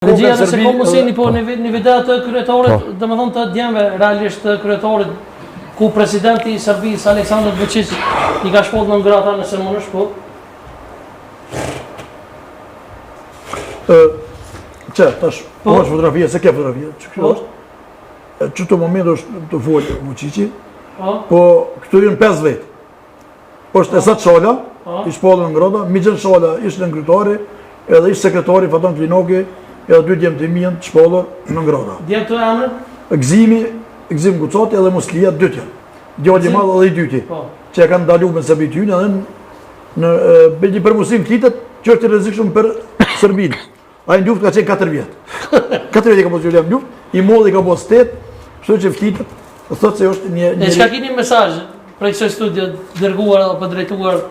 Regjia nëse ka mundësi po në video të kryetorit, domethënë të djemve realisht të kryetorit ku presidenti i Serbisë Aleksandar Vučić I ka shpall në ngrata nëse mund është po. Tash, po është fotografia, se ke fotografia, që kjo është? Që të moment është të folë Vučići, po këtu jenë 5 vetë. është Esat Shola, I shpallën në ngrata, Migjen Shola ishte në kryetari, edhe ishte sekretari Fatan Klinoki, edhe 2 djemë të imien të shpallër në ngrata. Djemë të emër? Gzim Gucati edhe Muslia, 2 tjenë. Djalli madh edhe I dyti, që e kanë ndalu me Serbityn edhe në një përmusim flitet që është I rrezikshëm për Serbinë. Ai në luftë ka qenë 4 vjet. 4 vjet ka pas Julian luftë, I molli ka pas 8, kështu që flitet, thotë se është një E çka keni mesazh për kësaj studio dërguar apo drejtuar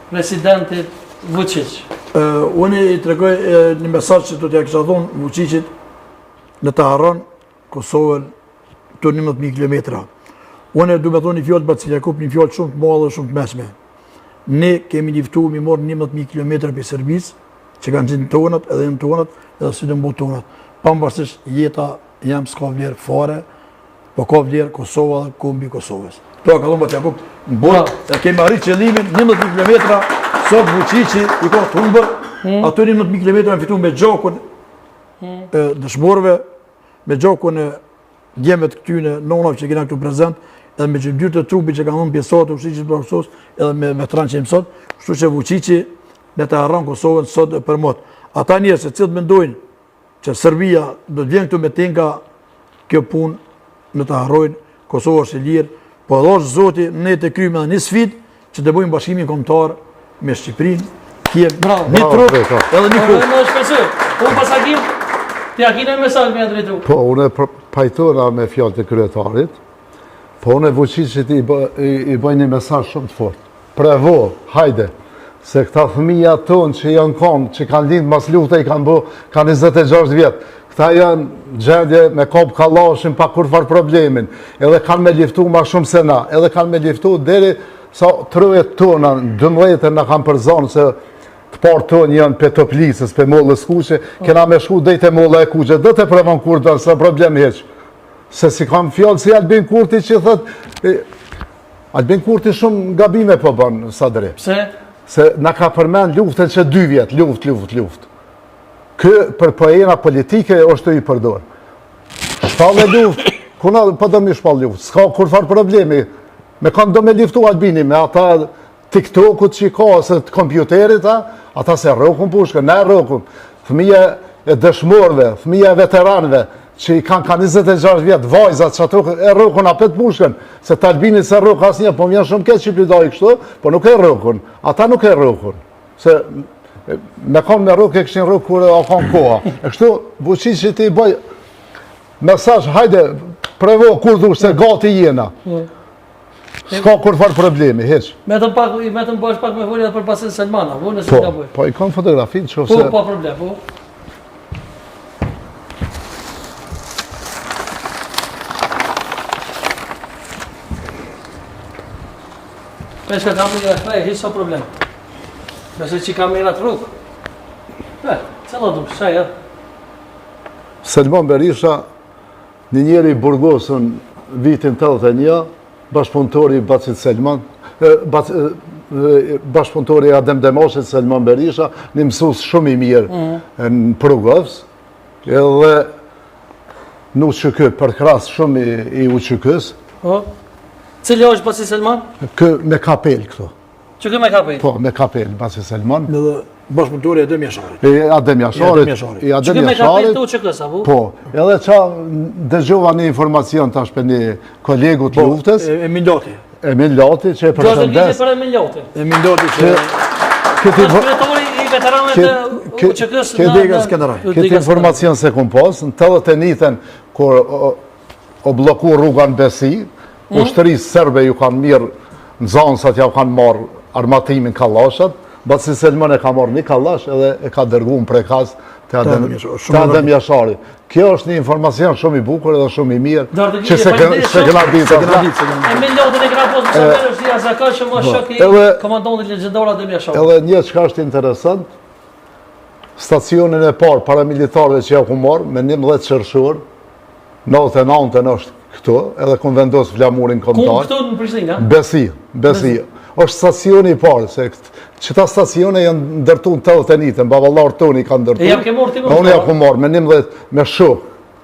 presidentit Vučić? Unë I tregoj një mesazh që do t'ja kisha thonë Vučićit në të harron Kosovën të 11.000 kilometra. Unë du me thonë një fjallë Bacil Jakub, një fjallë shumë të madhe dhe shumë të mesme. Ne kemi njëftu mi morë 11.000 kilometra për Serbisë, që kanë qenë tonat edhe në tonat, edhe së të mbo tonat. Pambarësisht jeta jam s'ka vlerë fare, po ka vlerë Kosova dhe kombi Kosovës. To ka thonë Bacil Jakub, në borë, e kemi arrit qëllimin 11.000 kilometra, sot Vučići I ka të humbër, ato 11.000 kilometra në fitu me gjakun dëshmorëve, me gjakun djemet këtyne nonave që kena këtu prezent, edhe me gjymdyrë të trupi që ka thonë pjesat të Vučićit për Kosovës, edhe me veteran që imësot, kështu që Vučići ne të harran Kosovën sot për mot. Ata njerë se cilët mendojnë që Serbia do të vjen këtu me tenka kjo punë në të harrojnë, Kosovë është I lirë, po edhe është Zoti ne të krymë edhe një sfidë që të bëjmë bashkimin kombëtar me Shqipërinë, Kiev, një trup edhe një kohë. Më shpresoj. Unë pasakim ti a keni mesazh me drejtu? Po, unë pajtona me fjalët e kryetarit, po unë Vučićit I bëj një mesazh shumë të fortë. Prevo, hajde, se këta fëmija tonë që janë konë, që kanë lindë mas lufte I kanë 26 vjetë, këta janë gjendje me kopë kallashin pa kur farë problemin, edhe kanë me liftu ma shumë se na, edhe kanë me liftu deri sa 3 tona, 12 në kanë përzonë se të parë tonë janë për Toplicës, për mollës kuqe, kena me shku dhejtë e mollë e kuqe, dhe të prevon kurtën, se problem heqë. Se si kam fjallë si Albin Kurti që thëtë, Albin Kurti shumë gabime po bënë, Sadri. Pse? Se na ka përmen luftën që 2 vjetë, luft. Kë për pojena politike është I përdor. Shpallë luft, kuna po do mi shpallë luft, s'ka kur farë problemi, me kanë do me liftu Albini, me ata TikTokut që I ka, ose të kompjuterit, ata se rrokun pushkën, ne rrokun, fëmija e dëshmorve, fëmija e veteranve, që I kanë 26 vjetë, vajzat që ato e rrokun apet pushkën, se të Albini se rrok asnjë, po më janë shumë keq që plidoj kështu, po nuk e rrokun, ata nuk e rrokun, se me kanë me rrok e këshin rrok kur e kanë koha. E kështu, Vučići ti bëj mesazh, hajde, prevo kur dush se gati jena. S'ka kur farë problemi, heq. Metëm bash pak me folja për pasin Selmana, po nëse ka bëj. Po, I kanë fotografinë që ose... Po, pa problem, po. Peshka kamera të hiç sa problem. Nëse që kamera të rrugë. Cëlla du, shaj, Selman Berisha, një njeri I Burgosën vitin 81, bashkëpunëtori Bacil Selman, bashkëpunëtori Adem Demashit Selman Berisha, një mësus shumë I mirë në Prugos, edhe në UÇK, për kras shumë I UÇK-s. Cili është Bacil Selman? Kë me kapel këto. Që kë me kapel? Po, me kapel, Bacil Selman. Edhe bashkëpunëtori Adem Jasharit. Adem Jasharit. Që kë me kapel të UÇK-s, apo? Po, edhe qa dëgjova një informacion tash për një kolegu të luftës. Emin Lati. Emin Lati, që e përshëndes. Për Emin Lati. Emin Lati që... Kryetori I veteranëve të UÇK-s në... Këtë informacion se kum pas, në 81-ën, kur o bloku rruga në Besi, ushtërisë serbe ju kanë mirë në zanësat ja kanë marë armatimin kallashat, Bacil Selman e ka marrë një kallash edhe e ka dërgu në prekaz të Adem Jashari. Kjo është një informacion shumë I bukur edhe shumë I mirë, që se këna ditë. Emin Lati e këna posë në samerë është I Azaka që më shok I komandantit legjendar Adem Jashari. Edhe një çka është interesant, stacionin e parë paramilitarëve që ja ku marë, me 11 qershor, 99 është këto, edhe kom vendosë flamurin kombëtar. Këto në Prishtinë, Besi. Është stacioni i parë, se qëta stacione janë ndërtu në 81, baballar toni kanë ndërtu. E jam ke morë ti më? Unë ja ku marë, me 11 me shok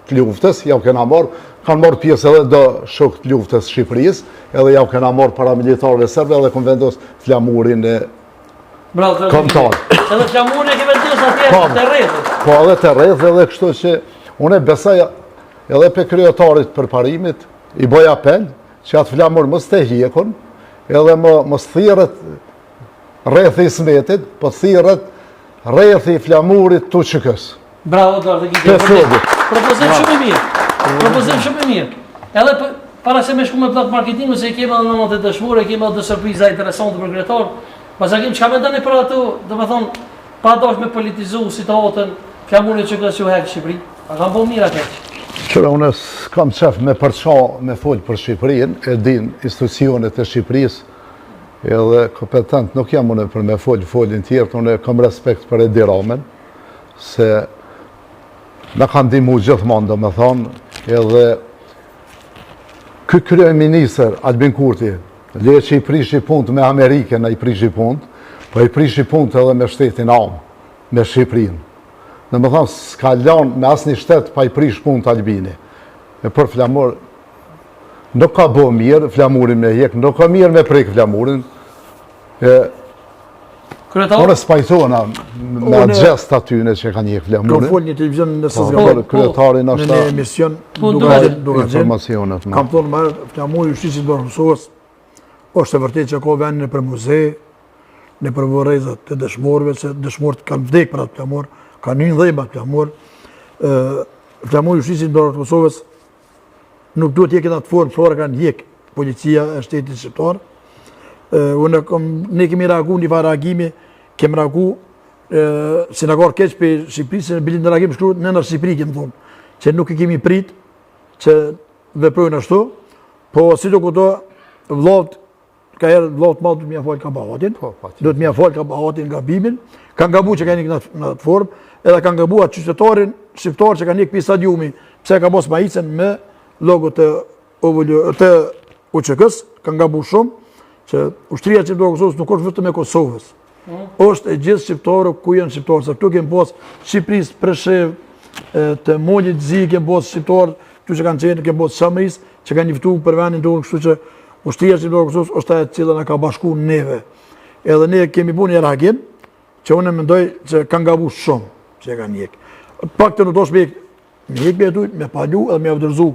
të luftës, ja kena marë, kanë marë pjesë edhe do shok të luftës Shqipërisë, edhe ja kena marë paramilitarëve serbe, edhe kom vendosë flamurin e kombëtar. Edhe flamurin e ke vendosë atje të rrethët. Po edhe të rrethë, edhe kështu që unë besaj edhe pe kryetarit për parimit, i boj apel, që atë flamur mos të hjekun, edhe mos thirët rrethë i smetit, po thirët rrethë i flamurit të qëkës. Bravo, Eduard, propozim shumë i mirë. Propozim shumë i mirë. Edhe para se me shku me plak marketingu, se i kema në nëmët e dëshmur, i kema dhe sërpriza interesante për kretar, pas a kemë qka me dëni për ato, dhe me thonë, pa dosh me politizu situatën, flamurit qëkës ju hekë Shqipëri. A kam po mirë atë. Qëra, unë kam qef me përqa me folë për Shqipërinë, e din institucionet e Shqipërisë, edhe kompetent nuk jam unë për me folin tjertë, unë kam respekt për Edi Ramen, se në kanë dimu gjithmonë, do me thonë, edhe krye minister Albin Kurti, le që i prishi punt me Amerikën, i prishi punt, po i prishi punt edhe me shtetin amë, me Shqipërinë. Në më thonë, s'ka lanë me asë një shtetë pa i prish punë të Albini. E për flamur, nuk ka bo mirë, flamurin me hjek, nuk ka mirë me prek flamurin. Unë s'pajtona me atë gjest atyne që ka njek flamurin. Kam folë një televizion në Sëzgabon, kryetarin në një emision, informacionet. Kam thonë marë, flamuri Jushticinë të Kosovës, është e vërtet që ka vendin për muze, në për vërrezat të dëshmorëve, se dëshmorët kanë vdek për atë flamur, ka një dhejba flamur. Flamur Jushticinë të Kosovës nuk duhet jek në atë formë, flora kanë jek policia e shtetit shqiptar. Ne kemi reagu një fa reagimi, kemi reagu se në karë keq për Shqipëri, se në bilin në reagim shkru në Shqipëri, kemi thonë, që nuk i kemi prit që veprojnë ashtu, po si do këto vlavt, ka herë vlavt ma du të mja falë ka bahatin, du të mja falë ka bahatin nga bimin, kanë gabu që ka një në atë formë, edhe kanë gabu atë qytetarin shqiptar që ka një këpi stadiumi, pse ka mos ma icen me logo të UÇK-s, kanë gabu shumë, që ushtria që do Kosovës nuk është vetëm e Kosovës, është e gjithë shqiptarë ku janë shqiptarë, se këtu kemë posë Shqipëris, Preshev, të Molit Zi, kemë posë shqiptarë, këtu që kanë qenë, kemë posë Shamris, që kanë njëftu për vendin tonë, kështu që ushtria që do Kosovës është e cila në ka bashku neve. Edhe ne kemi bu një reagim, që unë mendoj që kanë gabu shumë që kanë jek. Pak të në dosh me jek me jetu, me palu edhe me vdërzu